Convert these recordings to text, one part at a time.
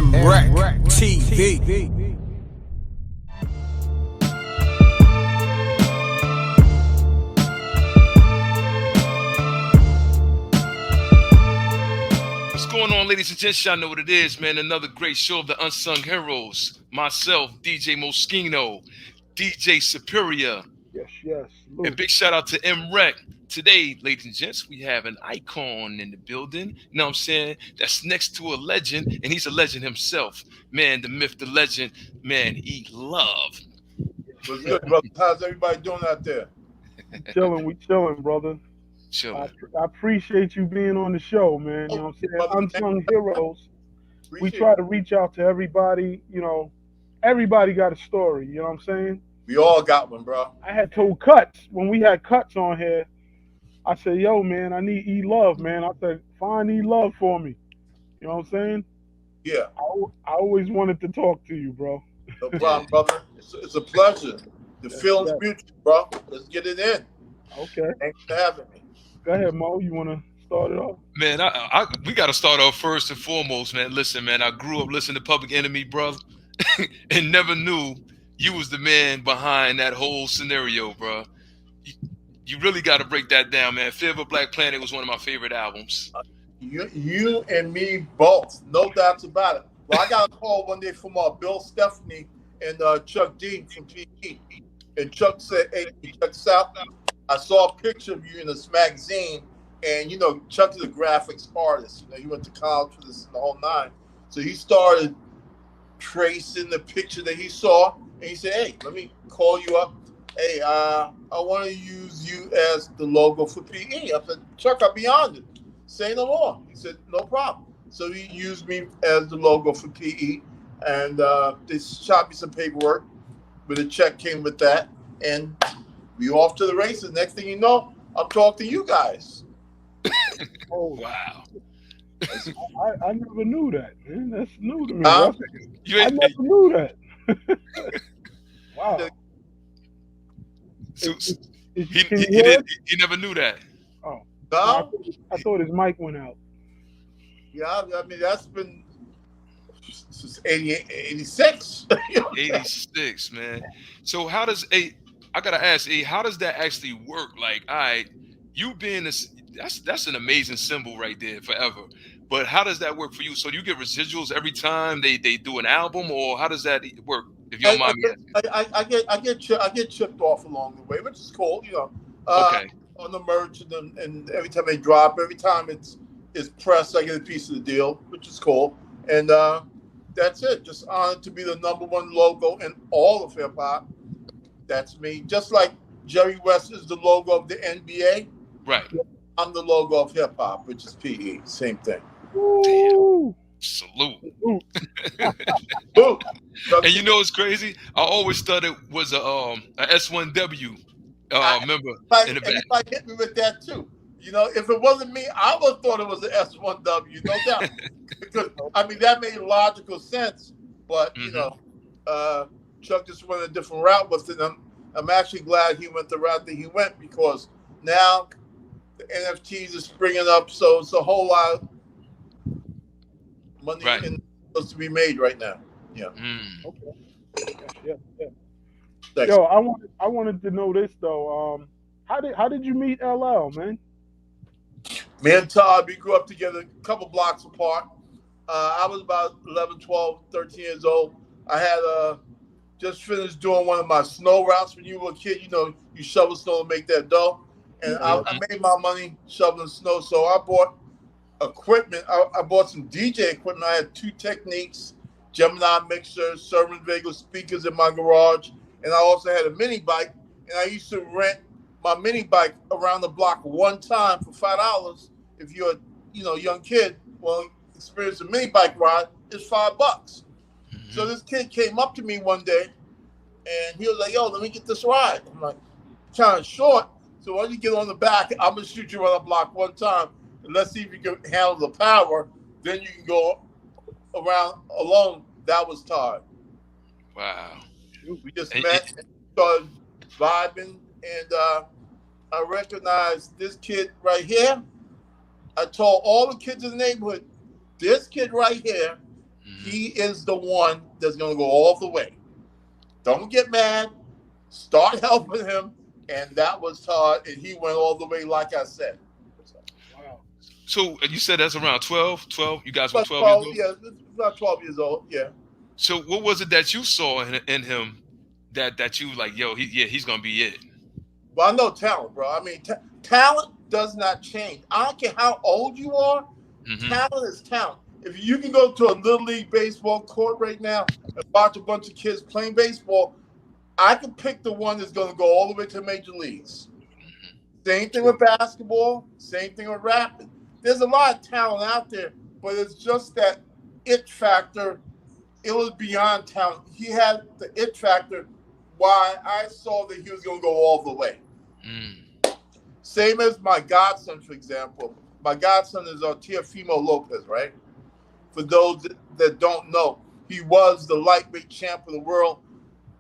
MRecktv. What's going on, ladies and gents? Y'all know what it is, man. Another great show of the Unsung Heroes. Myself, DJ Moeskieno, DJ Superior. Yes. And big shout out to M.reck. Today, ladies and gents, we have an icon in the building. You know what I'm saying? That's next to a legend, and he's a legend himself. Man, the myth, the legend, man, E-Love. What's good, brother? How's everybody doing out there? We chilling, brother. Chilling. I appreciate you being on the show, man. You know what I'm saying? Unsung Heroes. We try to reach out to everybody. You know, everybody got a story. You know what I'm saying? We all got one, bro. I had told Cuts when we had Cuts on here. I said, "Yo, man, I need E-Love, man." I said, "Find E-Love for me." You know what I'm saying? Yeah. I always wanted to talk to you, bro. No problem, brother. It's a pleasure. The feeling's mutual, bro. Let's get it in. Okay. Thanks for having me. Go ahead, Mo. You want to start it off? Man, we got to start off first and foremost, man. Listen, man, I grew up listening to Public Enemy, brother, and never knew you was the man behind that whole scenario, bro. You really got to break that down, man. Fear of a Black Planet was one of my favorite albums. You and me both, no doubts about it. Well, I got a call one day from Bill Stephanie and Chuck D from PE, and Chuck said, "Hey, check this out. I saw a picture of you in this magazine, and you know, Chuck is a graphics artist. You know, he went to college for this and the whole nine. So he started tracing the picture that he saw, and he said, "Hey, let me call you up. Hey, I want to use you as the logo for PE." I said, "Chuck, I'll be on it. Say no more." He said, "No problem." So he used me as the logo for PE, and they shot me some paperwork, but a check came with that, and we off to the races. Next thing you know, I'm talking to you guys. Oh, wow. I never knew that, man. That's new to me. Huh? I never knew that. Wow. So, He he never knew that. Oh, No? I thought his mic went out. Yeah, I mean, that's been since 88, 86. 86, man. So how does I gotta ask, how does that actually work? Like, all right, you being this, that's an amazing symbol right there, forever. But how does that work for you? So do you get residuals every time they do an album, or how does that work? If you don't mind me asking. I get chipped off along the way, which is cool, you know. Okay. On the merch and every time they drop, every time it's pressed, I get a piece of the deal, which is cool. And that's it. Just honored to be the #1 logo in all of hip hop. That's me. Just like Jerry West is the logo of the NBA. Right. I'm the logo of hip hop, which is PE. Same thing. Ooh. Salute. Boom. And you know what's crazy? I always thought it was a S1W member in the back. Everybody hit me with that too. You know, if it wasn't me, I would have thought it was an S1W, no doubt. Because I mean, that made logical sense. But you know, Chuck just went a different route with it. I'm actually glad he went the route that he went, because now the NFTs are springing up, so it's a whole lot of money to be made right now. Yeah. Okay. Yeah. Thanks. Yo, I wanted to know this though. How did you meet LL, man? Me and Todd, we grew up together a couple blocks apart. I was about 11, 12, 13 years old. I had just finished doing one of my snow routes. When you were a kid, you know, you shovel snow to make that dough. And I made my money shoveling snow, so I bought equipment. I bought some DJ equipment. I had 2 Techniques, Gemini mixers, Servant Vega speakers in my garage, and I also had a mini bike. And I used to rent my mini bike around the block one time for $5. If you're a young kid, well, experience a mini bike ride is $5. So this kid came up to me one day, and he was like, "Yo, let me get this ride." I'm like, kind of short, so why don't you get on the back? I'm gonna shoot you around the block one time, and let's see if you can handle the power. Then you can go around alone. That was Todd. Wow. We just met and started vibing, and I recognized this kid right here. I told all the kids in the neighborhood, this kid right here He is the one that's going to go all the way. Don't get mad. Start helping him. And that was Todd, and he went all the way, like I said. Wow. So you said that's around 12? 12? You guys were About 12 years 12, old? yeah, about 12 years old, yeah. So what was it that you saw in him that you like, yo, he's gonna be it? Well, I know talent, bro. I mean, talent does not change. I don't care how old you are. Talent is talent. If you can go to a little league baseball court right now and watch a bunch of kids playing baseball, I can pick the one that's going to go all the way to major leagues. Same thing with basketball. Same thing with rapping. There's a lot of talent out there, but it's just that it factor. It was beyond talent. He had the it factor. Why I saw that he was going to go all the way. Same as my godson, for example. My godson is Teofimo Lopez, right? For those that don't know, he was the lightweight champ of the world.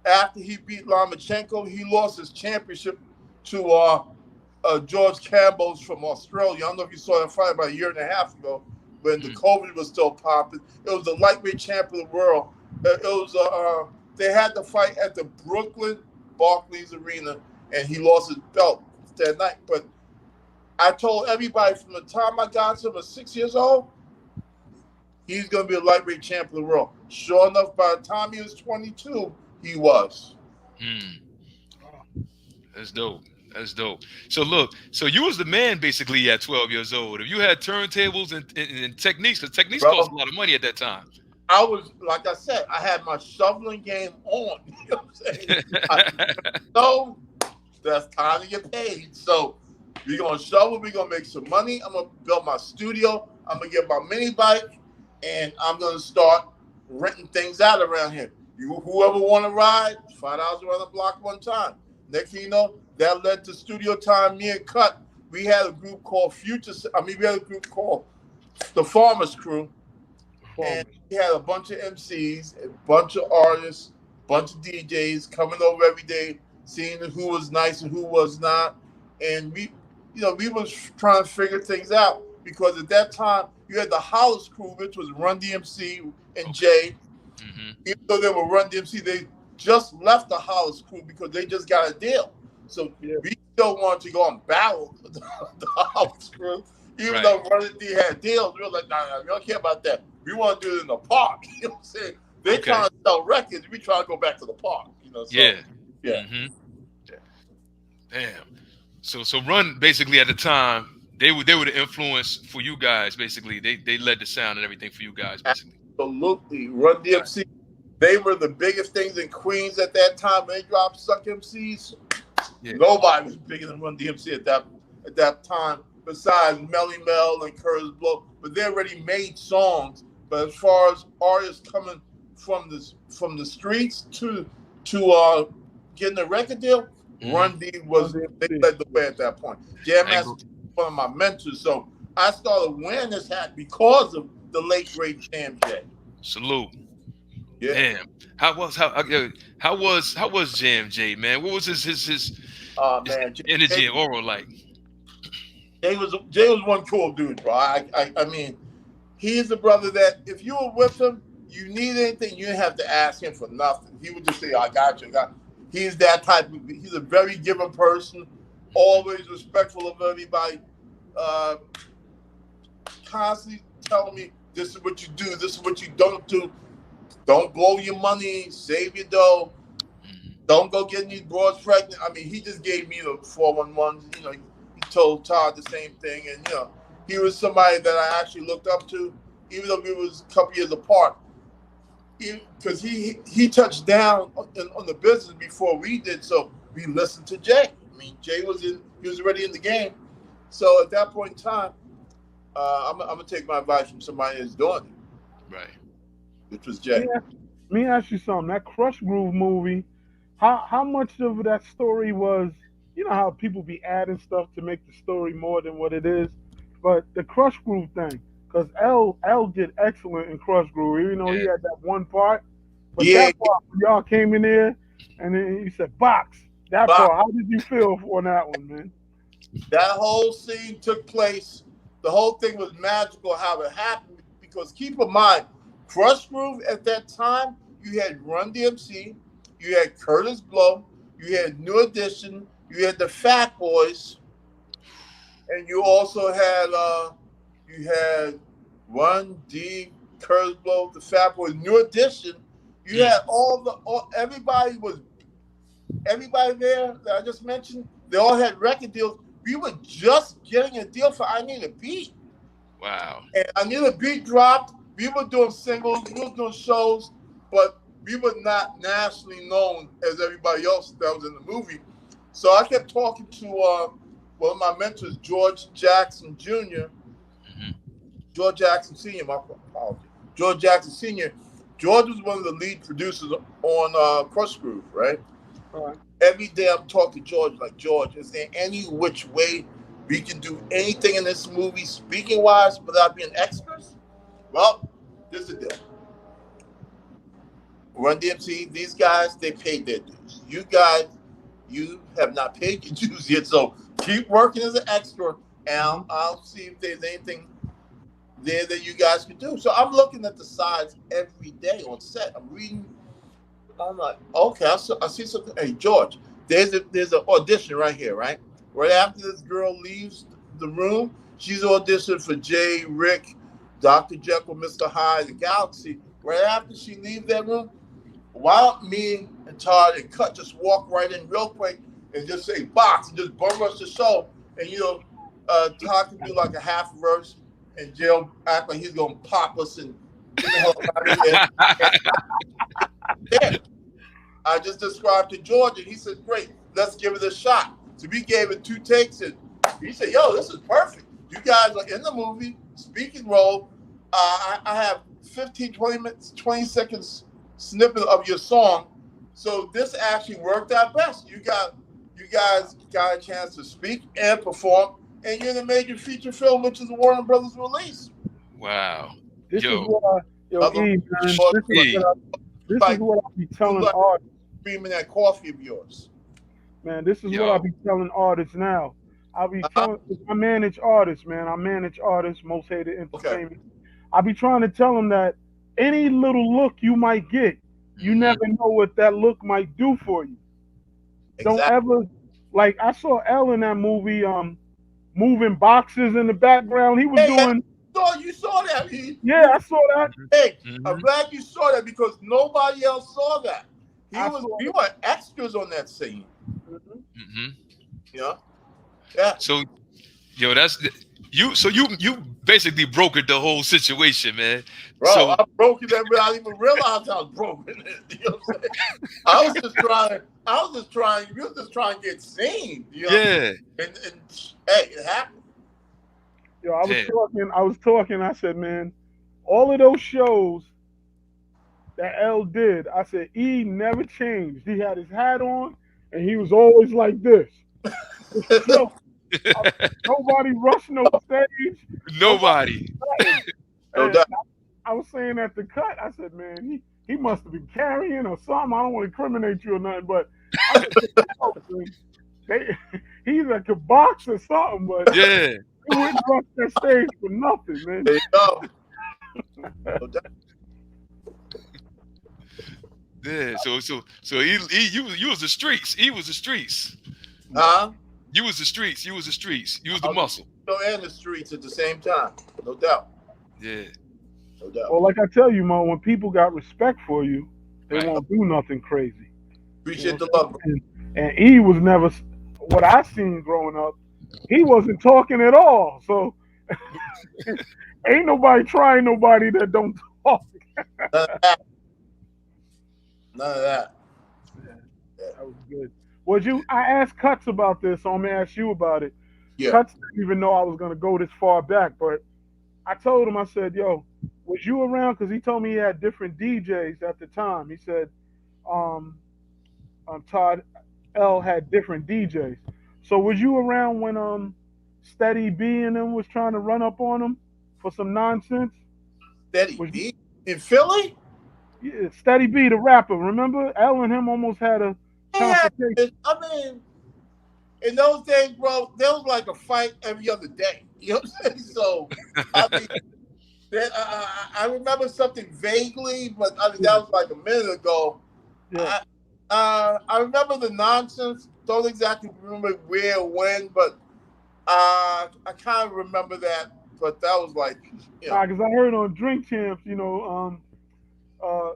After he beat Lomachenko, he lost his championship to George Campbell's from Australia. I don't know if you saw that fight about a year and a half ago when the COVID was still popping. It was the lightweight champ of the world. It was they had the fight at the Brooklyn Barclays Arena, and he lost his belt that night. But I told everybody from the time I got to him at 6 years old, he's going to be a lightweight champ of the world. Sure enough, by the time he was 22, he was. That's dope. That's dope. So look, so you was the man basically at 12 years old. If you had turntables and techniques, because techniques cost a lot of money at that time. I was, like I said, I had my shoveling game on. You know what I'm saying? So that's time to get paid. So we're going to shovel. We're going to make some money. I'm going to build my studio. I'm going to get my mini bike. And I'm going to start renting things out around here. Whoever want to ride, $5 around the block one time. Next thing you know, that led to studio time. Me and Cut, we had a group called we had a group called the Farmers Crew. And we had a bunch of MCs, a bunch of artists, a bunch of DJs coming over every day, seeing who was nice and who was not. And we was trying to figure things out because at that time, you had the Hollis Crew, which was Run DMC and Jay. Even though they were Run DMC, they just left the Hollis Crew because they just got a deal. So we still wanted to go and battle the Hollis Crew. Even though Run DMC had deals, we were like, nah, we don't care about that. We want to do it in the park. You know what I'm saying? They trying to sell records. We trying to go back to the park. You know? So, yeah. Damn. So Run basically at the time, they were the influence for you guys. Basically, they led the sound and everything for you guys. Basically, absolutely. Run DMC, they were the biggest things in Queens at that time. When they dropped Suck MCs, nobody was bigger than Run DMC at that time. Besides Melly Mel and Curtis Blow, but they already made songs. But as far as artists coming from the streets to getting a record deal, Run D they led the way at that point. Jam Master was one of my mentors, so I started wearing this hat because of the late great Jam J. Salute. Yeah. Damn. How was Jam J, man? What was his energy and aura like? Jay was one cool dude, bro. I mean, he's the brother that if you were with him, you need anything, you didn't have to ask him for nothing. He would just say, I got you. He's that type of, he's a very giving person, always respectful of everybody, constantly telling me, this is what you do, this is what you don't do. Don't blow your money, save your dough. Don't go getting these broads pregnant. I mean, he just gave me the 411s, you know. He told Todd the same thing, and you know, he was somebody that I actually looked up to, even though we was a couple years apart. Because he touched down on the business before we did, so we listened to Jay. I mean, Jay he was already in the game, so at that point in time, I'm gonna take my advice from somebody that's doing it. Right. Which was Jay. Let me ask you something. That Krush Groove movie, how much of that story was? You know how people be adding stuff to make the story more than what it is, but the Krush Groove thing, because L did excellent in Krush Groove, even though he had that one part. But that part, y'all came in there and then you said box. That part, how did you feel on that one, man? That whole scene took place. The whole thing was magical how it happened because keep in mind, Krush Groove at that time, you had Run DMC, you had Curtis Blow, you had New Edition, you had the Fat Boys, and you also had Run D, Curtis Blow, the Fat Boys, New Edition. You Mm. had everybody there that I just mentioned. They all had record deals. We were just getting a deal for I Need a Beat. Wow. And I Need a Beat dropped. We were doing singles, we were doing shows, but we were not nationally known as everybody else that was in the movie. So I kept talking to one of my mentors, George Jackson Jr., Hmm. George Jackson Sr., my apologies. George Jackson Sr. George was one of the lead producers on Krush Groove, right? All right. Every day I'm talking to George, like, George, is there any which way we can do anything in this movie, speaking wise, without being extras? Well, this is the deal. Run DMC, these guys, they paid their dues. You guys, you have not paid your dues yet, so keep working as an extra, and I'll see if there's anything there that you guys can do. So I'm looking at the sides every day on set. I'm reading. I'm like, okay, I see something. Hey, George, there's an audition right here, right? Right after this girl leaves the room, she's auditioned for Jay, Rick, Dr. Jekyll, Mr. Hyde, the Galaxy. Right after she leaves that room, why don't me and Todd and Cut just walk right in real quick and just say box and just bum rush the show, and Todd can do like a half verse, and Jill act like he's gonna pop us and get the hell out of here. Yeah. I just described to George, and he said, "Great, let's give it a shot." So we gave it 2 takes, and he said, "Yo, this is perfect. You guys are in the movie, speaking role. I have 15, 20 minutes, 20 seconds snippet of your song, so this actually worked out best. You guys got a chance to speak and perform, and you're in a major feature film, which is a Warner Brothers release." Wow. This is Yo. what Another E, man. E. This is what I be telling like artists, creaming that coffee of yours. man. This is what I Yo. be telling artists now. I be Uh-huh. telling, I manage artists, man. I manage artists, most hated Okay. entertainment. I be trying to tell them that any little look you might get, you Hmm. never know what that look might do for you. Don't Exactly. ever, like I saw L in that movie, moving boxes in the background. He was Hey, doing, you saw that. yeah, I saw that. Hey, I'm Hmm. glad you saw that because nobody else saw that. I saw We it. were extras on that scene. Mhm. Hmm. You know? Yeah. So, yo, that's you. So you basically brokered the whole situation, man. Bro, So I broke it without even realizing I was broken. You know what I'm saying? We was just trying to get seen. You know? yeah, And hey, it happened. Yo, I was damn. talking. I was talking. I said, man, all of those shows that L did, I said E never changed. He had his hat on, and he was always like this. Yo, I, nobody rushed no stage. Nobody Nobody. nothing. No And doubt. I was saying at the cut, I said, man, he must have been carrying or something. I don't want to incriminate you or nothing, but I said, oh, man, they, he either could box or something, but Yeah. he wouldn't rush that stage for nothing, man. There you go. No doubt. Yeah. So you was the streets. He was the streets. Huh? You was the streets. You was the streets. You was I the was muscle. in the streets at the same time. No doubt. Yeah. No doubt. Well, like I tell you, Mo, when people got respect for you, they Right. won't do nothing crazy. Appreciate the What I'm love, bro. saying? And E was never what I seen growing up. He wasn't talking at all. So ain't nobody trying nobody that don't talk. None of that. None of that. Yeah. That was good. Would you? I asked Cuts about this, so I'm gonna ask you about it. Yeah. Cuts didn't even know I was gonna go this far back, but I told him, I said, "Yo, was you around?" Because he told me he had different DJs at the time. He said, um, Todd L had different DJs. So was you around when Steady B and them was trying to run up on him for some nonsense? Steady Was B in Philly? yeah, Steady B the rapper? Remember L and him almost had a Yeah. confrontation. I mean, in those days, bro, there was like a fight every other day. You know what I'm saying? So, I mean, I remember something vaguely, but I mean, Yeah, that was like a minute ago. yeah. I, I remember the nonsense. Don't exactly remember where or when, but I kind of remember that. But that was like, you Nah, know, because I heard on Drink Champs,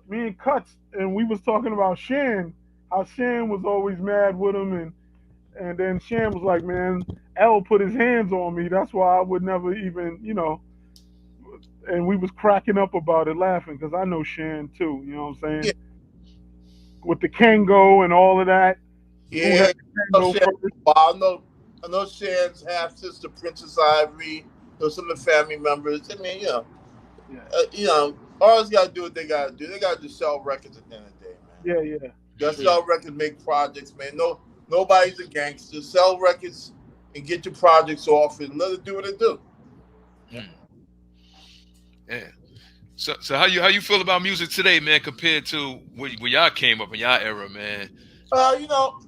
me and Cuts, and we was talking about Shan, how Shan was always mad with him, and then Shan was like, man, L put his hands on me. That's why I would never even, and we was cracking up about it, laughing, because I know Shan too. You know what I'm yeah, saying? With the Kango and all of that. Who had yeah. the Kango first? I know Shan's half sister, Princess Ivory. Know some of the family members. I mean, Yeah, all got to do what they got to do. They got to just sell records at the end of the day, man. yeah, yeah. Just Mm. sell records, make projects, man. No, nobody's a gangster. Sell records and get your projects off and let it do what it do. Mm. Yeah. So how you feel about music today, man, compared to where y'all came up in y'all era, man?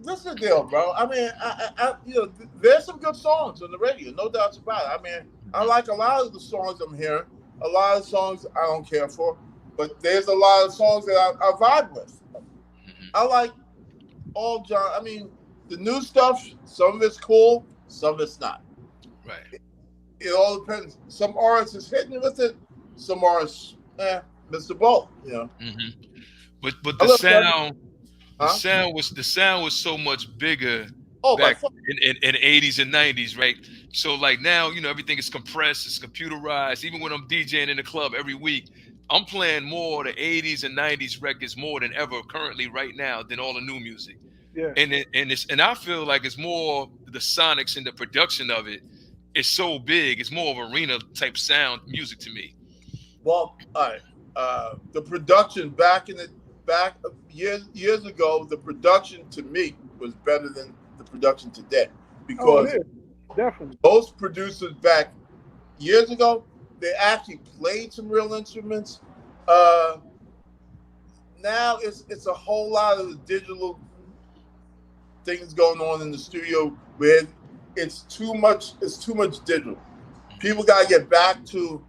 This is the deal, bro. I mean, there's some good songs on the radio, no doubts about it. I mean, I Mhm. like a lot of the songs I'm hearing. A lot of songs I don't care for, but there's a lot of songs that I vibe with. Mhm. I like all genre. I mean, the new stuff, some of it's cool, some of it's not. Right. It all depends. Some artists is hitting with it, some artists, Mr. Bolt, you know. Hmm. But I the love that. sound, the Huh? sound was so much bigger Oh, by back far. in the 80s and 90s, right? So like now, everything is compressed, it's computerized. Even when I'm DJing in the club every week, I'm playing more the 80s and 90s records more than ever currently right now than all the new music. Yeah. And I feel like it's more the sonics and the production of it is so big. It's more of arena type sound music to me. Well, all right. The production back years ago, the production to me was better than the production today Oh, it because is definitely. those producers back years ago, they actually played some real instruments. Uh, Now it's a whole lot of the digital things going on in the studio where it's too much. It's too much digital. People got to get back to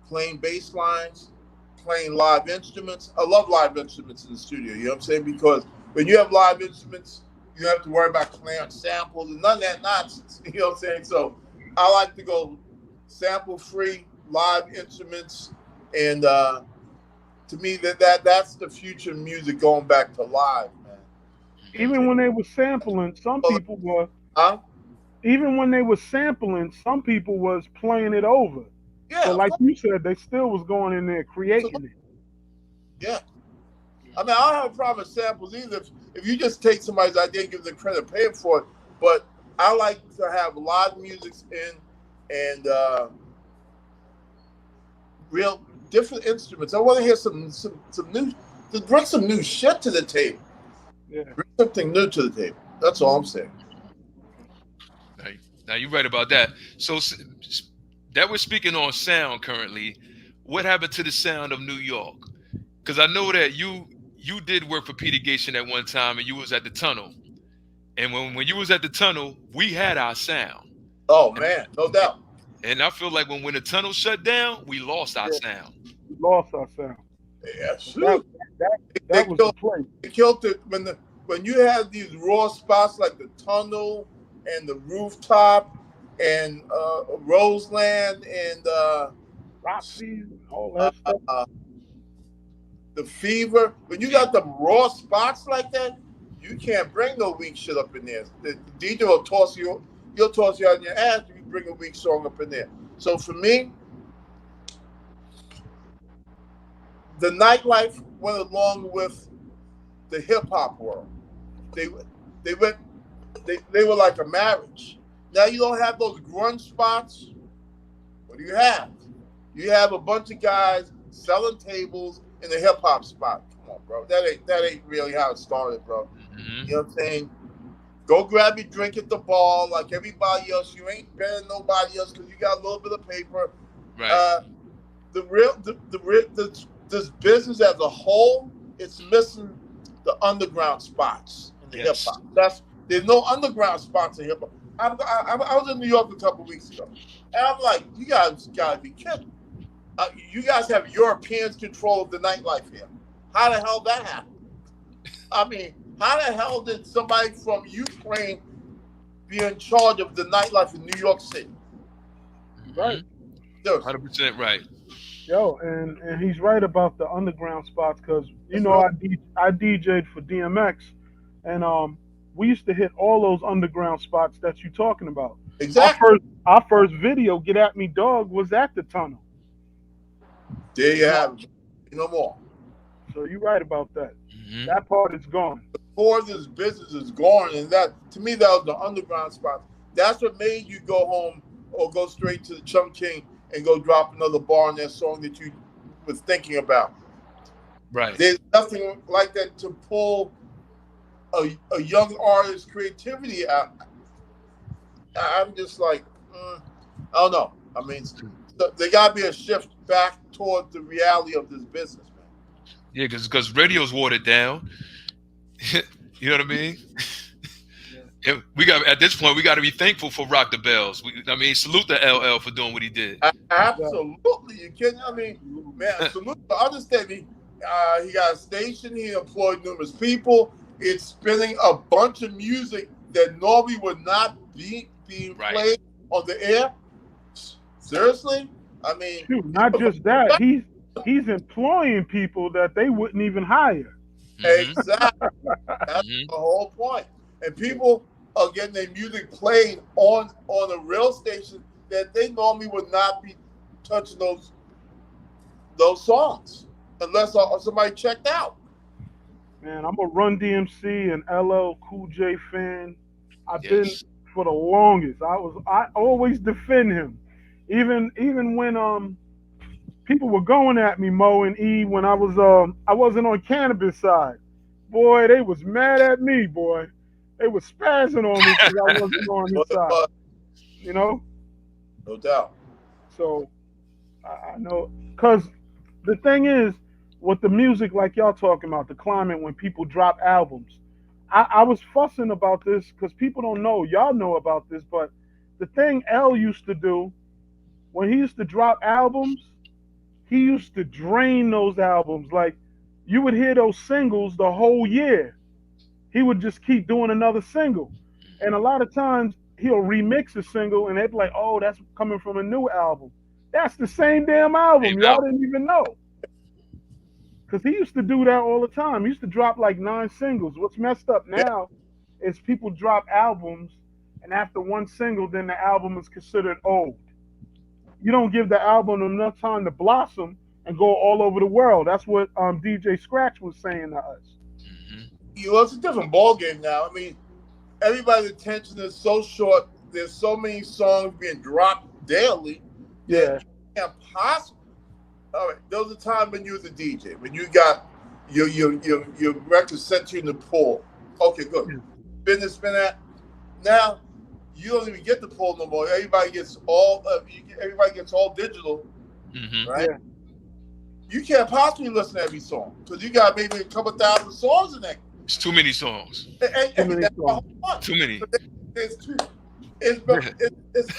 playing bass lines, playing live instruments. I love live instruments in the studio, you know what I'm saying? Because when you have live instruments, you have to worry about playing samples and none of that nonsense. You know what I'm saying? So I like to go sample free live instruments, and to me that's the future music going back to live, man. You know what I'm Even saying? when they were sampling, Huh? even when they were sampling, some people was playing it over. So Yeah, of like course. you said, they still was going in there Absolutely. creating it. Yeah. I mean, I don't have a problem with samples either. If you just take somebody's idea and give them credit, pay them for it. But I like to have live music in and real different instruments. I want to hear some new, to bring some new shit to the table. Yeah. Bring something new to the table. That's all I'm saying. Right. Now you're right about that. So that we're speaking on sound currently. What happened to the sound of New York? Because I know that you did work for Peter Gation at one time, and you was at the Tunnel. And when you was at the Tunnel, we had our sound. Oh And, man, no doubt. and I feel like when the Tunnel shut down, we lost our Yeah. sound. We lost ourselves. Yeah, But that they that was the killed place. they killed it when you have these raw spots like the tunnel and the rooftop and Roseland and Roxy, all uh, that stuff. uh, the Fever. When you got the raw spots like that, you can't bring no weak shit up in there. The DJ will toss you. He'll toss you out in your ass if you bring a weak song up in there. So for me, the nightlife went along with the hip hop world. They they went they were like a marriage. Now you don't have those grunge spots. What do you have? You have a bunch of guys selling tables in the hip hop spot. Come on, bro. That ain't really how it started, bro. You know Hmm. what I'm saying? Go grab your drink at the bar like everybody else. You ain't better than nobody else because you got a little bit of paper. Right. Uh, this business as a whole, it's missing the underground spots in the hip Yes. hop. There's no underground spots in hip hop. I was in New York a couple of weeks ago, and I'm like, you guys gotta be kidding. You guys have Europeans control of the nightlife here. How the hell that happened? I mean, how the hell did somebody from Ukraine be in charge of the nightlife in New York City? Right. 100% right. Yo, and he's right about the underground spots because That's what I DJ'd for DMX, and we used to hit all those underground spots that you're talking about. exactly. Our first video, "Get at Me Dog," was at the tunnel. There you have it. No more. So you're right about that. Mm-hmm. That part is gone. Before this business is gone, and that to me that was the underground spots. That's what made you go home or go straight to the Chum King and go drop another bar on that song that you was thinking about. Right. There's nothing like that to pull a young artist's creativity out. I'm just like, I don't know. I mean, there got to be a shift back toward the reality of this business, man. Yeah, because radio's watered down. You know what I mean? We got at this point we got to be thankful for Rock the Bells. I mean, salute to LL for doing what he did. Absolutely, you kidding? I mean, man, salute. Understand me. He got a station. He employed numerous people. It's spinning a bunch of music that normally would not be being played on the air. Seriously, I mean, shoot, not just that. He's employing people that they wouldn't even hire. Exactly. That's the whole point. And people are getting their music played on a real station that they normally would not be touching those songs unless somebody checked out. Man, I'm a Run DMC and LL Cool J fan. I've been for the longest. I always defend him, even when people were going at me, Mo and E, when I wasn't on cannabis side. Boy, they was mad at me, boy. They was spazzing on me because I wasn't on his side. You know? No doubt. So I know, because the thing is, with the music like y'all talking about, the climate when people drop albums, I was fussing about this because people don't know. Y'all know about this, but the thing L used to do when he used to drop albums, he used to drain those albums. Like, you would hear those singles the whole year. He would just keep doing another single. And a lot of times he'll remix a single and they'd be like, oh, that's coming from a new album. That's the same damn album. Y'all didn't even know. Because he used to do that all the time. He used to drop like 9 singles. What's messed up now is people drop albums, and after one single, then the album is considered old. You don't give the album enough time to blossom and go all over the world. That's what DJ Scratch was saying to us. It's a different ballgame now. I mean, everybody's attention is so short. There's so many songs being dropped daily. Yeah. You can't possibly. All right, there was a time when you was a DJ, when you got your record sent to you in the pool. Okay, good. Spin that. Now you don't even get the pool no more. Everybody gets all digital, right? Yeah. You can't possibly listen to every song because you got maybe a couple thousand songs in there. It's too many songs. Too many. It's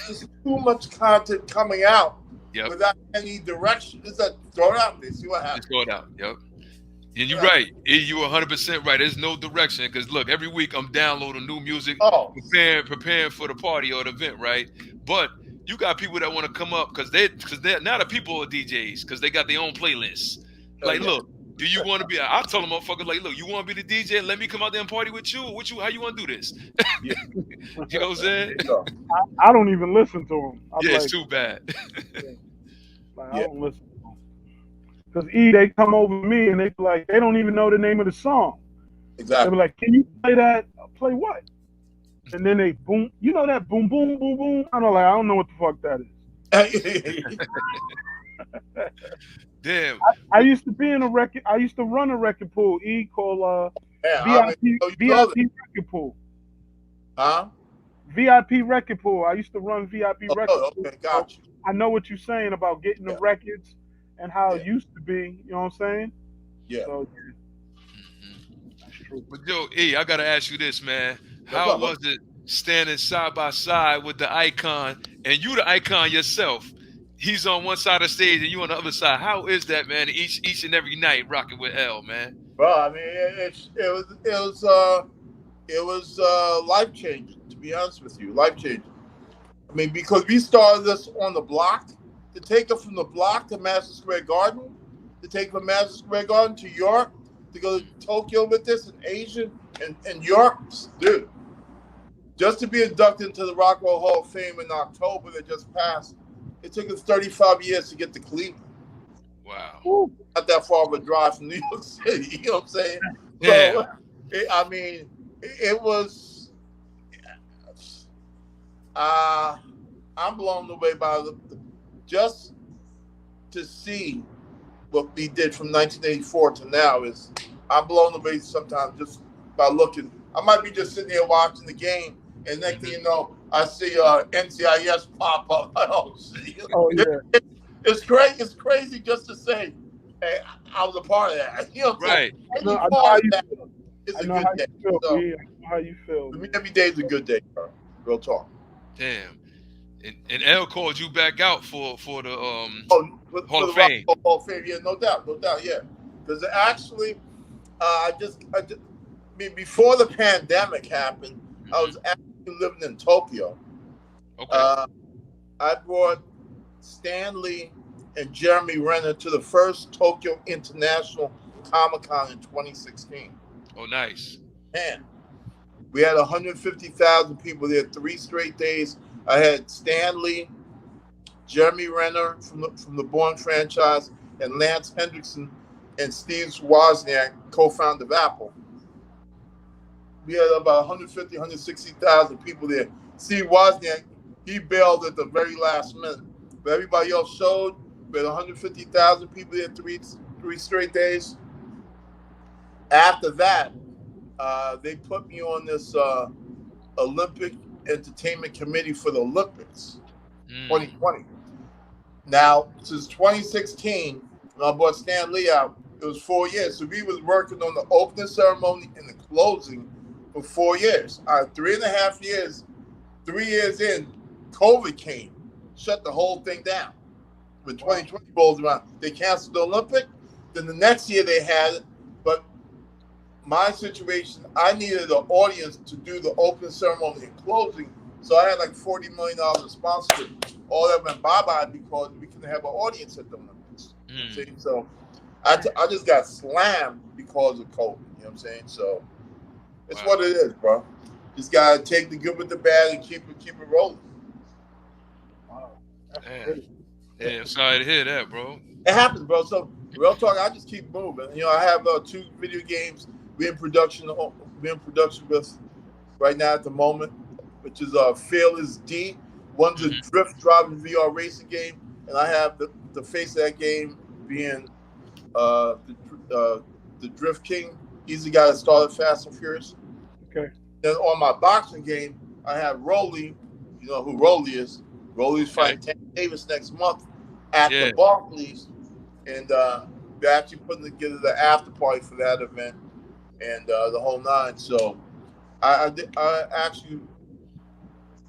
just too much content coming out. Yep. Without any direction. It's like, throw it out there, see what happens. Just throw it out, yep. And you're right. You're 100% right. There's no direction. Because, look, every week I'm downloading new music, preparing for the party or the event, right? But you got people that want to come up because they're now the people are DJs because they got their own playlists. Look, do you want to be? I tell them, motherfuckers, like, look, you want to be the DJ and let me come out there and party with you? How you want to do this? You know what I'm saying? I don't even listen to them. It's too bad. I don't listen to them. Because they come over me and they be like, they don't even know the name of the song. Exactly. They be like, can you play that? Play what? And then they boom. You know that boom, boom, boom, boom? I don't know what the fuck that is. Damn. I used to be in a record. I used to run a record pool. Called VIP record pool. Huh? VIP record pool. I used to run VIP record pool. Okay, got you. I know what you're saying about getting the records and how it used to be. You know what I'm saying? Yeah. So, that's true. But yo, I gotta ask you this, man. How was it standing side by side with the icon and you the icon yourself? he's on one side of the stage and you on the other side. How is that, man? Each and every night rocking with L, man. Bro, I mean, it was life changing. To be honest with you, life changing. I mean, because we started this on the block, to take it from the block to Madison Square Garden, to take it from Madison Square Garden to York, to go to Tokyo with this and Asia and York, dude. Just to be inducted into the Rock and Roll Hall of Fame in October that just passed, it took us 35 years to get to Cleveland. Wow. Not that far of a drive from New York City, you know what I'm saying? Yeah. So, I mean, it was. I'm blown away by just to see what we did from 1984 to now is. I'm blown away sometimes just by looking. I might be just sitting here watching the game, and next thing you know, I see NCIS pop up. Oh, yeah. It's crazy. It's crazy just to say, hey, I was a part of that. You know what I'm Right. saying? I know how you feel. It's I a know good how day. you feel. So, I know how you feel. for me, every day is a good day, bro. Real talk. Damn. And L called you back out for the Hall For of the Rock Fame. Hall of Fame, yeah, no doubt, yeah. Because actually, I mean, before the pandemic happened, I was actually living in Tokyo. Okay. I brought Stanley and Jeremy Renner to the first Tokyo International Comic Con in 2016. Oh, nice. Man, we had 150,000 people there 3 straight days. I had Stanley, Jeremy Renner from the Bourne franchise, and Lance Hendrickson and Steve Wozniak, co-founder of Apple. We had about 150, 160,000 people there. Steve Wozniak, he bailed at the very last minute. But everybody else showed. We had 150,000 people there 3 straight days. After that, they put me on this Olympic Entertainment Committee for the Olympics 2020. Now, since 2016, when I brought Stan Lee out, it was 4 years. So we was working on the opening ceremony and the closing for 4 years. 3.5 years, 3 years in, COVID came, shut the whole thing down. When 2020 rolls around, they canceled the Olympic. Then the next year they had it, but my situation, I needed an audience to do the opening ceremony and closing. So I had like $40 million in sponsorship. All that went bye-bye because we couldn't have an audience at the Olympics. See? So I just got slammed because of COVID. You know what I'm saying? So it's what it is, bro. Just got to take the good with the bad and keep it rolling. Wow. Yeah, I'm sorry to hear that, bro. It happens, bro. So real talk, I just keep moving. You know, I have 2 video games we're in production with right now at the moment, which is Fearless D. One's a drift driving VR racing game, and I have the face of that game being the Drift King. He's the guy that started Fast and Furious. Okay. Then on my boxing game, I have Rolly. You know who Rolly is? Rolly's fighting Tank Davis next month at the Barclays, and they're actually putting together the after party for that event and the whole nine. So I actually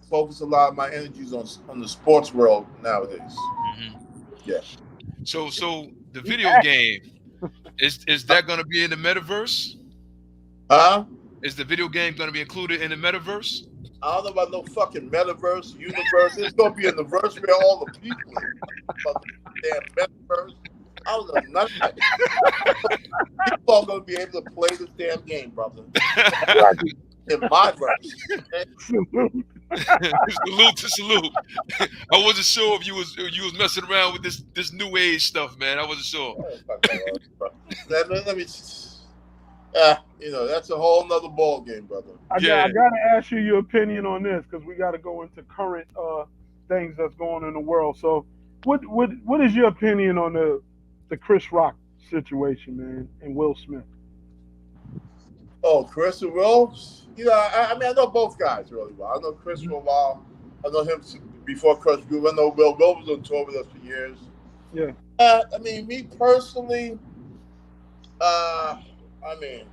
focus a lot of my energies on the sports world nowadays. Yeah. So the video game is that going to be in the metaverse? Huh? Is the video game going to be included in the metaverse? I don't know about no fucking metaverse, universe. It's gonna be in the verse where all the people about the damn metaverse. I don't know nothing. People are gonna be able to play this damn game, brother. In my verse. Salute to salute. I wasn't sure if you was messing around with this new age stuff, man. I wasn't sure. Let me. You know, that's a whole nother ball game, brother. I gotta ask you your opinion on this because we got to go into current things that's going on in the world. So, what is your opinion on the Chris Rock situation, man, and Will Smith? Oh, Chris and Will? You know, I mean, I know both guys really well. I know Chris for a while. I know him before Krush Groove. I know Will. Will was on tour with us for years. Yeah. I mean, me personally, I mean,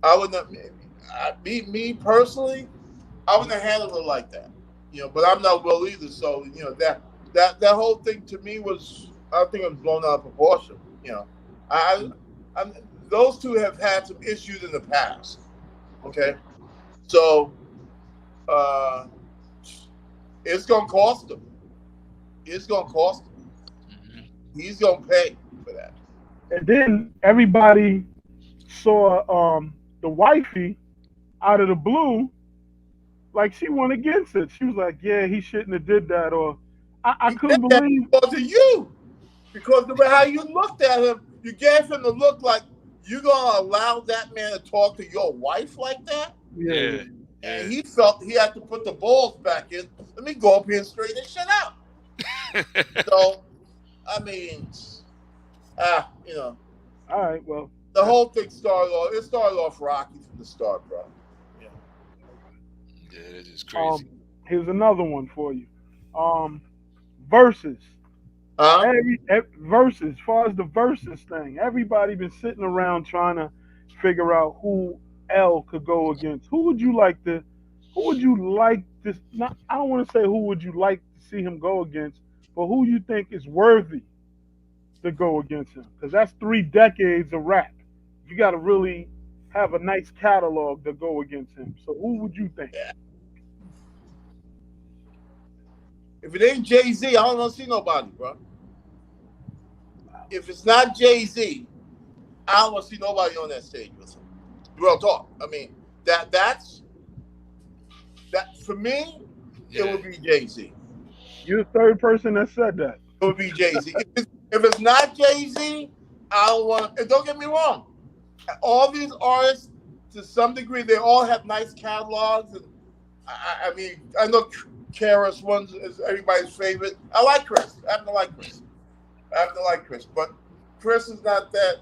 I would not. Me personally, I wouldn't have handled it like that. You know, but I'm not Will either. So you know that whole thing to me was, I think it was blown out of proportion. You know, I, I those two have had some issues in the past. Okay, so uh, it's gonna cost him. It's gonna cost him. Mhm. He's gonna pay for that. And then everybody saw the wifey out of the blue, like she went against it. She was like, "Yeah, he shouldn't have did that," or I He did couldn't that believe. because of you, because the way how you looked at him, you gave him the look like you gonna allow that man to talk to your wife like that, Yeah, yeah. Yeah, and yeah. he felt he had to put the balls back in. Let me go up here and straighten this shit out. So I mean, you know, All right, well, the that's whole thing started off. It started off rocky from the start, bro. Yeah. Yeah, that's just um. crazy. Here's another one for you. Um, verses. Huh? Verses. As far as the verses thing, everybody been sitting around trying to figure out who L could go against. Who would you like to? Who would you like to? Not, I don't want to say who would you like to see him go against, but who you think is worthy to go against him? Because that's 3 decades of rap. You got to really have a nice catalog to go against him. So who would you think? Yeah. If it ain't Jay Z, I don't want to see nobody, bro. If it's not Jay Z, I don't want to see nobody on that stage with him. Real talk. I mean, that for me, it Yeah. would be Jay Z. You're the third person that said that. It would be Jay Z. If it's not Jay Z, I don't want. And don't get me wrong. All these artists, to some degree, they all have nice catalogs. And I mean, I know Karis one's is everybody's favorite. I like Chris. I happen to like Chris. But Chris is not that.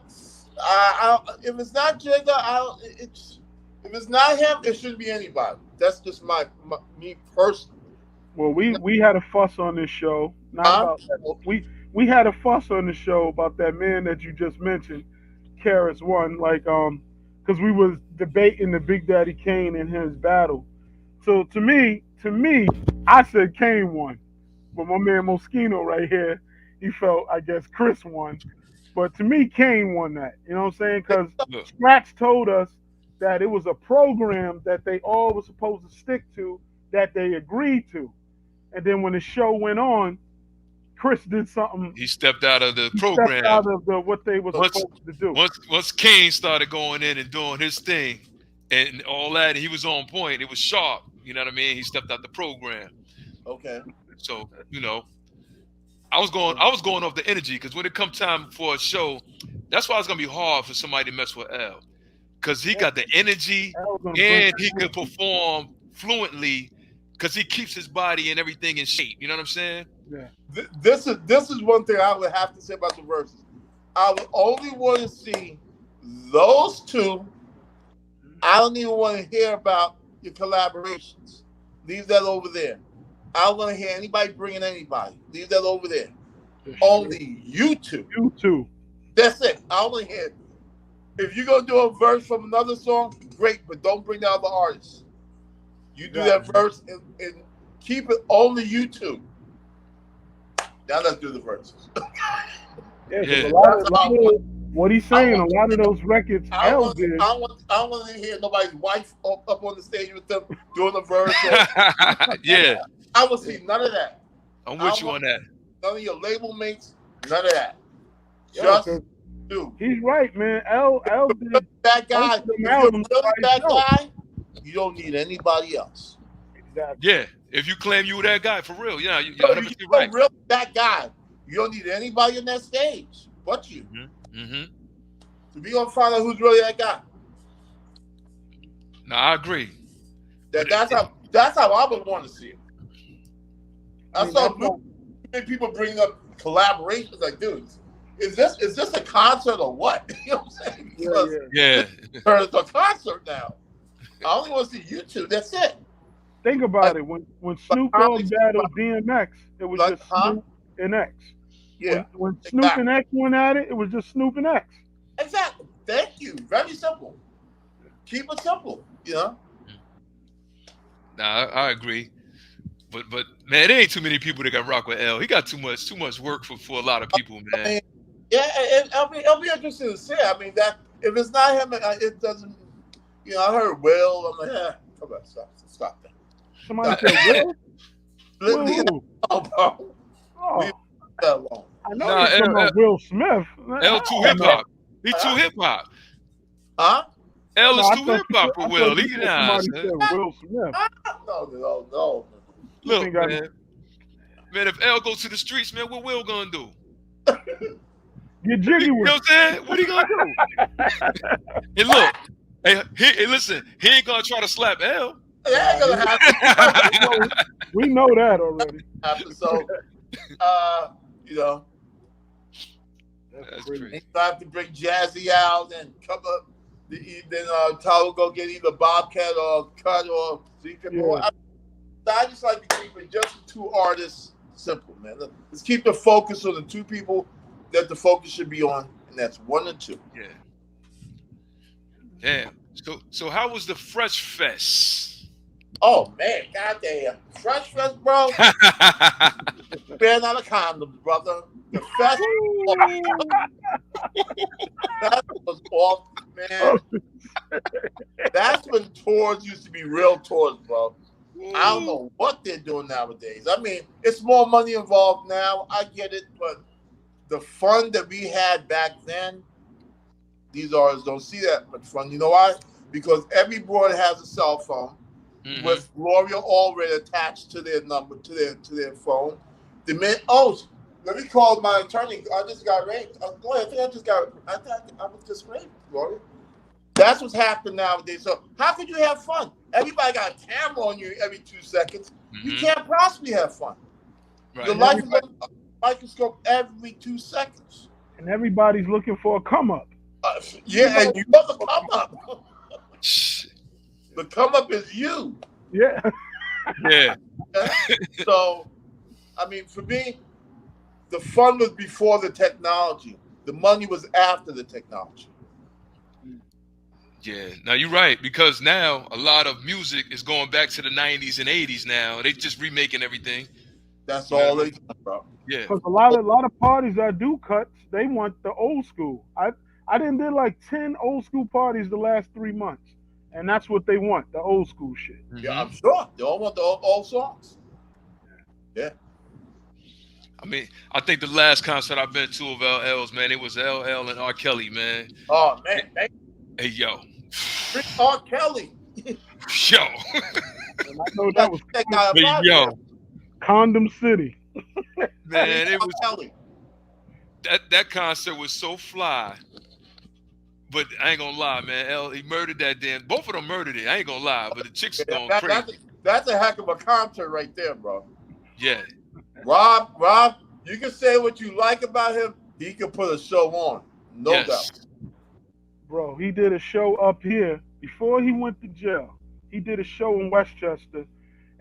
If it's not Jigga, if it's not him, it shouldn't be anybody. That's just me personally. Well, we had a fuss on this show, not Huh? about that. We had a fuss on the show about that man that you just mentioned, Karis one, like because we was debating the Big Daddy Kane and his battle. So to me, I said Kane won, but my man Moeskieno right here, he felt I guess Chris won, but to me Kane won that. You know what I'm saying? Because Look, Scratch told us that it was a program that they all were supposed to stick to, that they agreed to. And then when the show went on, Chris did something. he stepped out of the He stepped program out of what they were once supposed to do. once Kane started going in and doing his thing and all that, and he was on point. It was sharp. You know what I mean? He stepped out the program. Okay. So, I was going off the energy because when it come time for a show, that's why it's gonna be hard for somebody to mess with L. Because he got the energy I was gonna bring and he that can energy. perform fluently because he keeps his body and everything in shape. You know what I'm saying? Yeah. This is one thing I would have to say about the verses. I would only want to see those two. I don't even want to hear about your collaborations. Leave that over there. I don't want to hear anybody bringing anybody. Leave that over there. Only you two. You too. That's it. I only hear. If you're gonna do a verse from another song, great, but don't bring the other artists. You do that verse and keep it only you two. Now let's do the verses. Yeah, because Yeah. That's how I want. what he's I saying, a want. lot of those records I don't L want. did. I don't want to hear nobody's wife up on the stage with them doing the verse. Or, Yeah, I will see none of that. I'm I with don't you on want that. none of your label mates. None of that. Yo, Just 'cause do. he's right, man. L did That most guy. of them If you're albums really by that himself. guy, you don't need anybody else. Exactly. Yeah, if you claim you were that guy for real, yeah, you're So 100 you percent are right. really that guy. You don't need anybody on that stage but you. Mm-hmm. So we gonna find out who's really that guy. No, I agree. But That's how I would want to see it. I I mean, saw that's not, people bringing up collaborations like, dude, is this a concert or what? You know what I'm saying? Because Yeah, it's a concert now. I only want to see you two. That's it. think about it. When Snoop Dogg battled DMX, it was just Snoop and X. Yeah. When Snoop Exactly. and X went at it, it was just Snoop and X. Exactly. Thank you. Very simple. Keep it simple. You know. nah, I agree. But man, there ain't too many people that can rock with L. He got too much work for a lot of people, I man. mean, yeah, it'll be interesting to see. I mean, that if it's not him, it doesn't. You know, I heard Will. I'm like, come on, stop that. Somebody said Will. Will Leave that who? alone, bro. Leave Oh, that alone. I know Nah, you're talking about Will Smith. L too Hell hip no. hop. He too hip hop. Huh? L No, is I too thought hip you said, hop for I Will. thought He you said nah, somebody son. said Will Smith. No. This Look, ain't got man. Man, if L goes to the streets, man, what Will gonna do? get You jiggy know with what I'm saying? What he gonna do? it. And look, hey, listen, he ain't gonna try to slap L. That ain't Nah, gonna happen. we know that already. So, you know, That's Crazy. crazy. he's gonna have to bring Jazzy out and come up. Then Tyler will go get either Bobcat or Cut or Zika. Yeah. I just like to keep it just the two artists simple, man. Let's keep the focus on the two people that the focus should be on, and that's one and two. Yeah. Damn. So how was the Fresh Fest? Oh man, goddamn, Fresh Fest, bro. Bear out of condoms, brother. The fest, that was off, man. That's when tours used to be real tours, bro. I don't know what they're doing nowadays. I mean, it's more money involved now. I get it, but the fun that we had back then, these artists don't see that much fun. You know why? Because every board has a cell phone with Gloria already attached to their number to their phone. The minute, let me call my attorney. I just got raped. Gloria, I think I was just raped, Gloria. That's what's happening nowadays. So how could you have fun? Everybody got a camera on you every 2 seconds. You can't possibly have fun. Right. Your life is on a microscope every 2 seconds. And everybody's looking for a come up. Yeah, and you know the come up. The come up is you. Yeah. Yeah. So, I mean, for me, the fun was before the technology. The money was after the technology. Yeah. Now you're right, because now a lot of music is going back to the 90s and 80s now. They just remaking everything. That's all they do, bro. Yeah. Because a lot of parties that do cuts, they want the old school. I did like 10 old school parties the last 3 months. And that's what they want, the old school shit. Yeah, I'm sure. They all want the old songs. Yeah. I mean, I think the last concert I've been to of LL's, man, it was LL and R. Kelly, man. Oh, man. Hey, yo. R. Kelly. Yo. And I know that was that guy. Hey, yo. Condom City. Man, it was Kelly. that concert was so fly. But I ain't gonna lie, man. L, he murdered that damn. Both of them murdered it. I ain't gonna lie, but the chicks going crazy. That's a heck of a concert right there, bro. Yeah. Rob, you can say what you like about him. He can put a show on, no doubt. Bro, he did a show up here before he went to jail. He did a show in Westchester,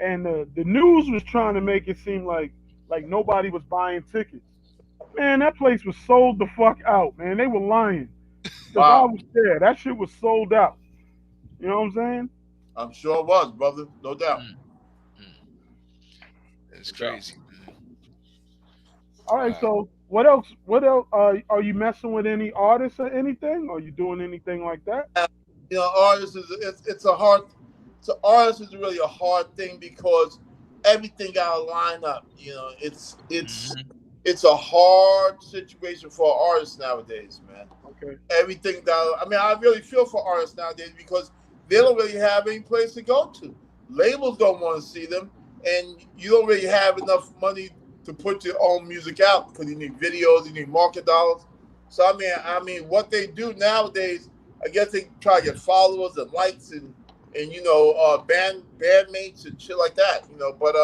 and the news was trying to make it seem like nobody was buying tickets. Man, that place was sold the fuck out, man. They were lying. Wow. I was there. That shit was sold out. You know what I'm saying? I'm sure it was, brother. No doubt. That's crazy, man. All right, so what else? Are you messing with any artists or anything? Are you doing anything like that? You know, artists artist is really a hard thing because everything got to line up. You know, it's a hard situation for artists nowadays, man. Okay. Everything I really feel for artists nowadays because they don't really have any place to go to. Labels don't want to see them, and you don't really have enough money to put your own music out because you need videos, you need market dollars. So I mean, what they do nowadays, I guess they try to get followers and likes and bandmates and shit like that. You know, but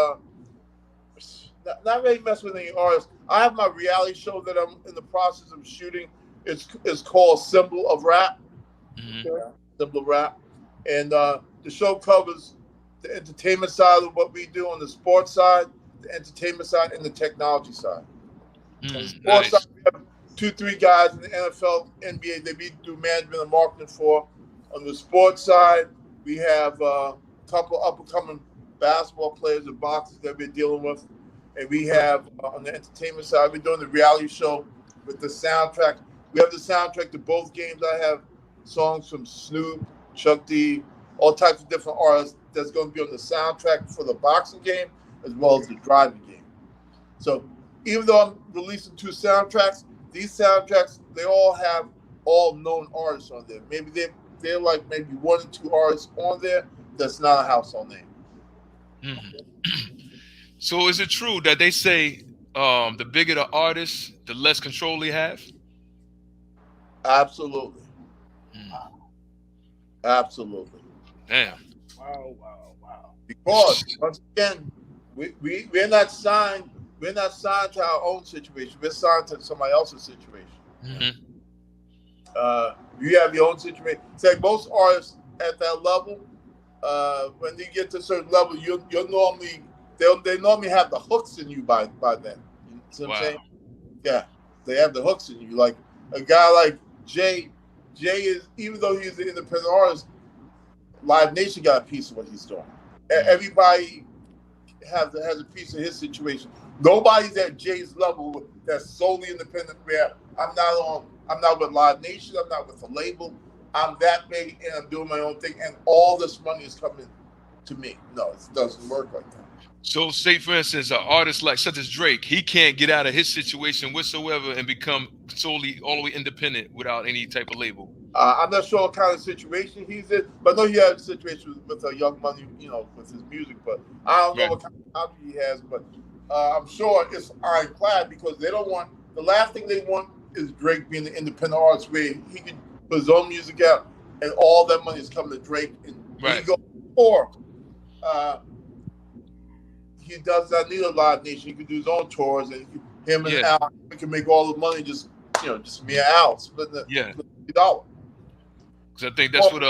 not really mess with any artists. I have my reality show that I'm in the process of shooting. It's called Symbol of Rap. Symbol of Rap. And the show covers the entertainment side of what we do on the sports side, the entertainment side, and the technology side. On the sports side, we have 2-3 guys in the NFL, NBA that we do management and marketing for. On the sports side, we have a couple up-and-coming basketball players and boxers that we're dealing with, and we have on the entertainment side, we're doing the reality show with the soundtrack. We have the soundtrack to both games. I have songs from Snoop, Chuck D, all types of different artists that's going to be on the soundtrack for the boxing game as well as the driving game. So even though I'm releasing two soundtracks, these soundtracks they all have all known artists on there. Maybe they're like maybe one or two artists on there that's not a household name. Mm-hmm. So is it true that they say the bigger the artist, the less control they have? Absolutely. Mm. Absolutely. Damn. Wow. Because once again, we're not signed. We're not signed to our own situation. We're signed to somebody else's situation. Mm-hmm. You have your own situation. It's like most artists at that level. When you get to a certain level, you're normally they normally have the hooks in you by then. You see what I'm saying? Yeah, they have the hooks in you. Like a guy like Jay. Jay is, even though he's an independent artist, Live Nation got a piece of what he's doing. Everybody has a piece of his situation. Nobody's at Jay's level that's solely independent. Where I'm not with Live Nation. I'm not with a label. I'm that big and I'm doing my own thing, and all this money is coming to me. No, it doesn't work like that. So, say for instance, an artist like such as Drake, he can't get out of his situation whatsoever and become solely all the way independent without any type of label. I'm not sure what kind of situation he's in, but I know he has a situation with Young Money, with his music. But I don't know what kind of contract he has. But I'm sure it's ironclad because they don't want the last thing they want is Drake being an independent artist where he can put his own music out and all that money is coming to Drake and he goes or he does not need a Live Nation. He can do his own tours and him and Al can make all the money just me and Al splitting the dollar. Because I think that's what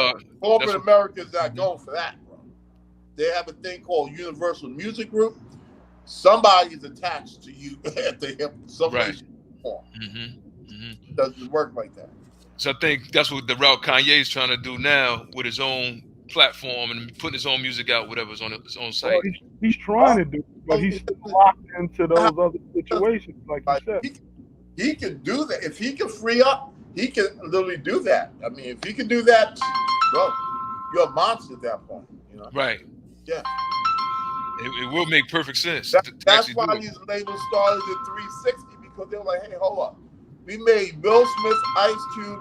corporate America is not going for that, bro. They have a thing called Universal Music Group. Somebody is attached to you at the hip. Somebody doesn't work like that. So I think that's what the route Kanye is trying to do now with his own platform and putting his own music out, whatever's on his own site. Well, he's trying to do it, but he's still locked into those other situations, like you said. He can do that. If he can free up, he can literally do that. I mean, if he can do that, well, you're a monster at that point. Right. Yeah. It will make perfect sense. That's why these labels started at 360 because they were like, hey, hold up. We made Will Smith, Ice Cube,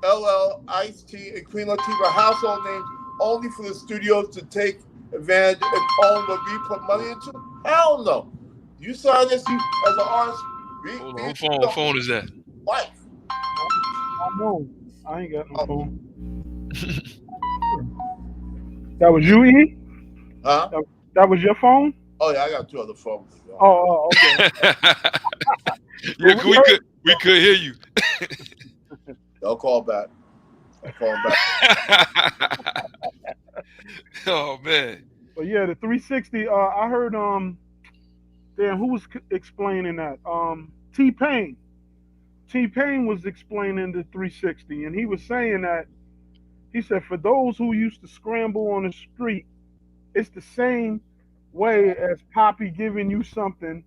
LL, Ice-T, and Queen Latifah household names only for the studios to take advantage and own what we put money into? Hell no. You sign this as an artist. What phone is that? Wife. I know. I ain't got no phone. That was you, E? Huh? That was your phone? Oh yeah, I got two other phones. Oh, okay. Yeah, we could hear you. I'll call back. Oh man. But yeah, the 360. I heard. Damn, who was explaining that? T-Pain. T-Pain was explaining the 360, and he was saying that. He said, for those who used to scramble on the street, it's the same way as Poppy giving you something,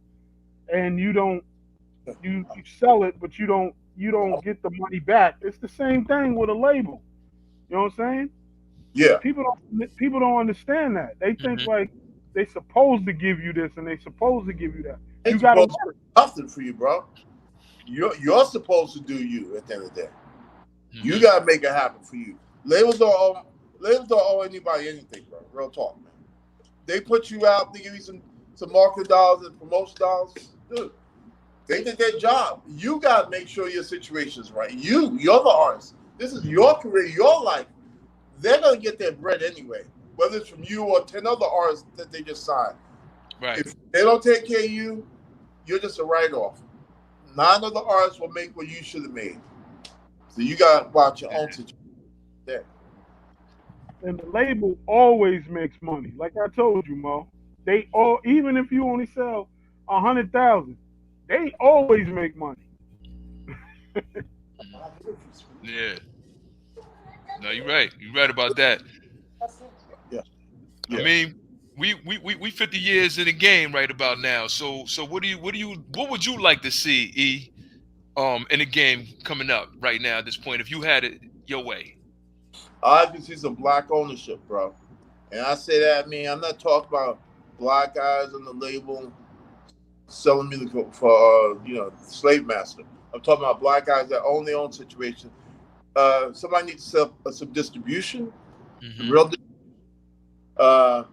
and you sell it, but you don't get the money back. It's the same thing with a label. You know what I'm saying? Yeah. People don't understand that. They think like they supposed to give you this and they supposed to give you that. You gotta work. Nothing for you, bro. You're supposed to do you at the end of the day. You gotta make it happen for you. Labels don't owe anybody anything, bro. Real talk, man. They put you out, they give you some marketing dollars and promotion dollars. Dude, they did their job. You gotta make sure your situation's right. You're the artist. This is your career, your life. They're gonna get their bread anyway, whether it's from you or 10 other artists that they just signed. Right. If they don't take care of you, you're just a write-off. 9 other artists will make what you should have made. So you gotta watch your own situation. There. And the label always makes money. Like I told you, Mo. They all, even if you only sell 100,000, they always make money. Yeah. No, you're right. You're right about that. Yeah. I mean, we 50 years in the game right about now. So what would you like to see, in the game coming up right now at this point if you had it your way? I can see some black ownership, bro. And I say that, I mean, I'm not talking about black guys on the label selling music for slave master. I'm talking about black guys that own their own situation. Somebody needs to set up some distribution, some Mm-hmm. real, uh,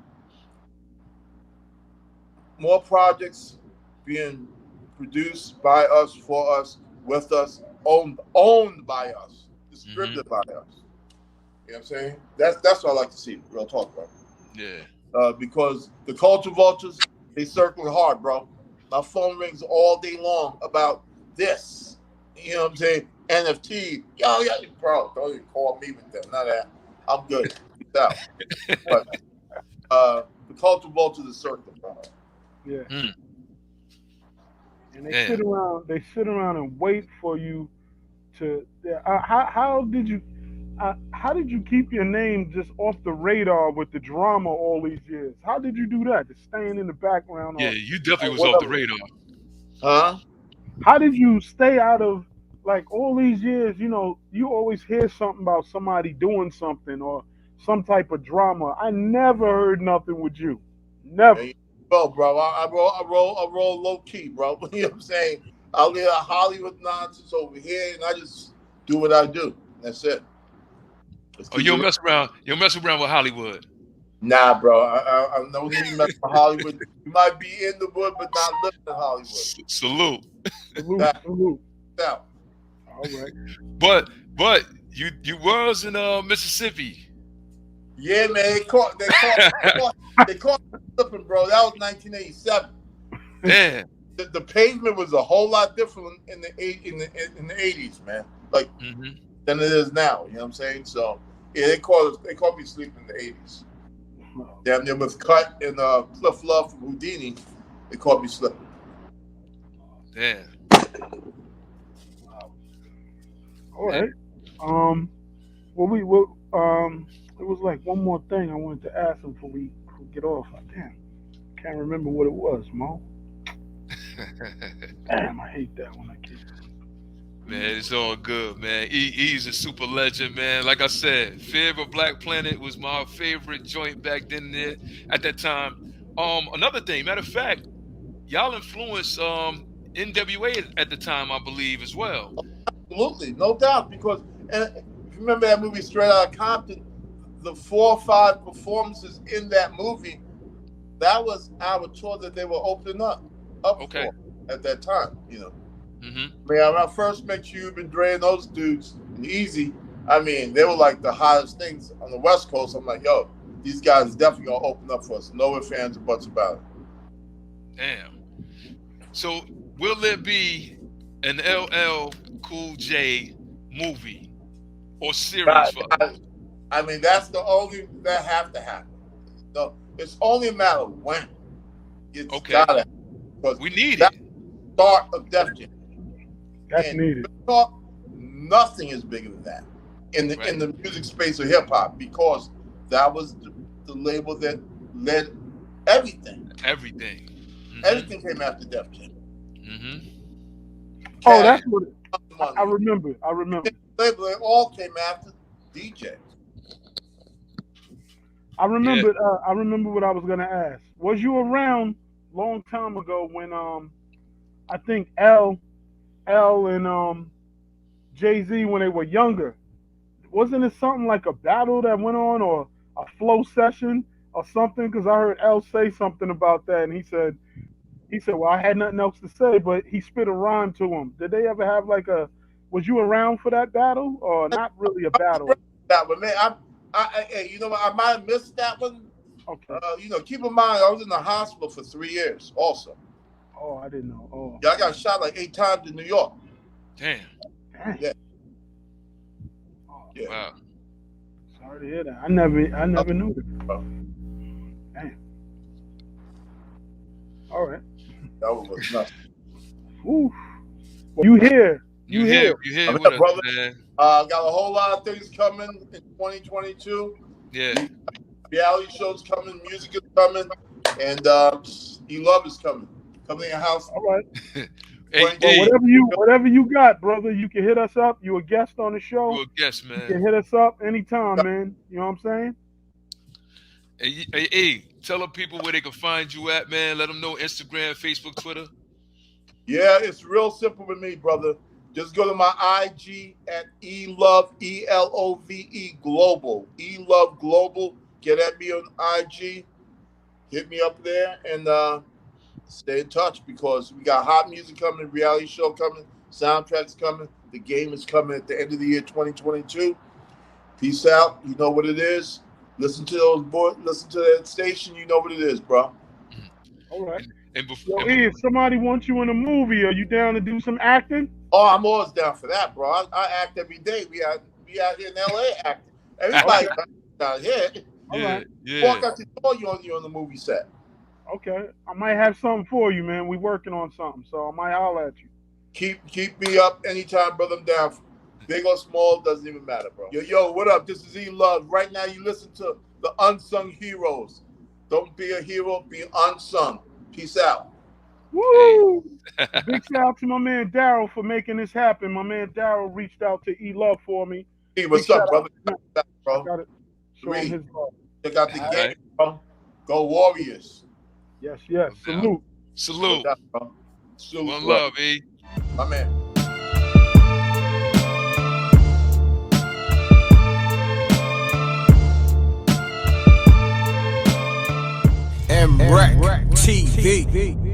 more projects being produced by us, for us, with us, owned by us, Mm-hmm. distributed by us. You know what I'm saying? That's what I like to see. Real talk, bro. Yeah. Because the culture vultures, they circling hard, bro. My phone rings all day long about this. You know what I'm saying? NFT. Yo, bro, don't even call me with that. None of that. I'm good. Peace out. But the culture vultures are circling, bro. Yeah. Mm. And they Damn. sit around. They sit around and wait for you to. Yeah, how did you keep your name just off the radar with the drama all these years? How did you do that? Just staying in the background Yeah, you definitely or was off the whatever. radar. Huh? How did you stay out of like all these years? You know, you always hear something about somebody doing something or some type of drama. I never heard nothing with you. There Never. you go, bro. I roll low key, bro. You know what I'm saying? I leave Hollywood nonsense over here, and I just do what I do. That's it. Let's Oh, keep it real. you don't mess around with Hollywood. Nah, bro. I no need mess with Hollywood. You might be in the wood, but not living in Hollywood. Salute. Salute, That salute. out. All right. But you was in Mississippi. Yeah, man. They caught me slipping, bro. That was 1987. Damn. The pavement was a whole lot different in the 80s, man. Like Hmm. than it is now. You know what I'm saying? So yeah, they caught me sleeping in the 80s. Damn near with Cut and Cliff Love from Houdini. They caught me slipping. Damn. All Yeah. right. Um. Well, it was like one more thing I wanted to ask him before we get off. Damn, can't remember what it was, Mo. Damn, I hate that when I get. Man, it's all good, man. He's a super legend, man. Like I said, Fear of a Black Planet was my favorite joint back then there at that time. Another thing, matter of fact, y'all influenced NWA at the time, I believe, as well. Absolutely, no doubt. Because and if you remember that movie Straight Outta Compton, the 4 or 5 performances in that movie, that was our tour that they were opening up Okay. for at that time. Mm-hmm. I mean, when I first met Cube and Dre and those dudes and Easy, I mean, they were like the hottest things on the West Coast. I'm like, yo, these guys definitely gonna open up for us. No fans or buts about it. Damn. So will there be an LL Cool J movie or series God, for us? God, I mean, that's the only that have to happen. No, it's only a matter of when. It's Okay. gotta happen. Because We need that's it. the start of Def Jam. That's And needed. talk, nothing is bigger than that in the Right. in the music space of hip hop, because that was the label that led everything. Everything. Mm-hmm. Everything came after Def Jam. Mm-hmm. Oh, Cash that's what I Money. remember. I remember. Label, they all came after DJ. Yeah. I remember what I was gonna ask. Was you around long time ago when I think L and Jay Z when they were younger? Wasn't it something like a battle that went on or a flow session or something? Because I heard L say something about that, and he said, well, I had nothing else to say, but he spit a rhyme to him. Did they ever have like a? Was you around for that battle or not really a battle? That one, man. Hey, you know what? I might have missed that one. Okay. Keep in mind, I was in the hospital for 3 years. Also, Oh, I didn't know. Oh, yeah, I got shot like 8 times in New York. Damn. dang. Yeah, Oh, yeah. Wow. sorry to hear that. I never knew that. That Damn. All right. was nuts. Ooh. Well, you here? You You here? here? You I'm here with here, us, brother. man? Got a whole lot of things coming in 2022. Yeah. Reality shows coming, music is coming, and E-Love is coming. Coming in your house. All right. Hey, Well, E, whatever you got, brother, you can hit us up. You a guest on the you show. a guest, You man. can hit us up anytime, man. You know what I'm saying? Hey, tell the people where they can find you at, man. Let them know Instagram, Facebook, Twitter. Yeah, it's real simple with me, brother. Just go to my IG at eLove, ELOVE Global. eLove Global. Get at me on IG. Hit me up there and stay in touch because we got hot music coming, reality show coming, soundtracks coming. The game is coming at the end of the year 2022. Peace out. You know what it is. Listen to those boys. Listen to that station. You know what it is, bro. All right. And Yo, E, if somebody wants you in a movie, are you down to do some acting? Oh, I'm always down for that, bro. I act every day. We out here in LA acting. Everybody Okay. down here. All right. Walk out the door, you're on the movie set. Okay. I might have something for you, man. We working on something, so I might holler at you. Keep me up anytime, brother. I'm down. Big or small, doesn't even matter, bro. Yo, what up? This is E-Love. Right now, you listen to the Unsung Heroes. Don't be a hero, be unsung. Peace out. Woo! Big shout out to my man Daryl for making this happen. My man Daryl reached out to E-Love for me. Hey, what's up, brother? Bro? Got it. Show him his love. Check out the game, bro. Go Warriors. Yes. Salute. Salute. Salute. One love, E. My man. MRecktv.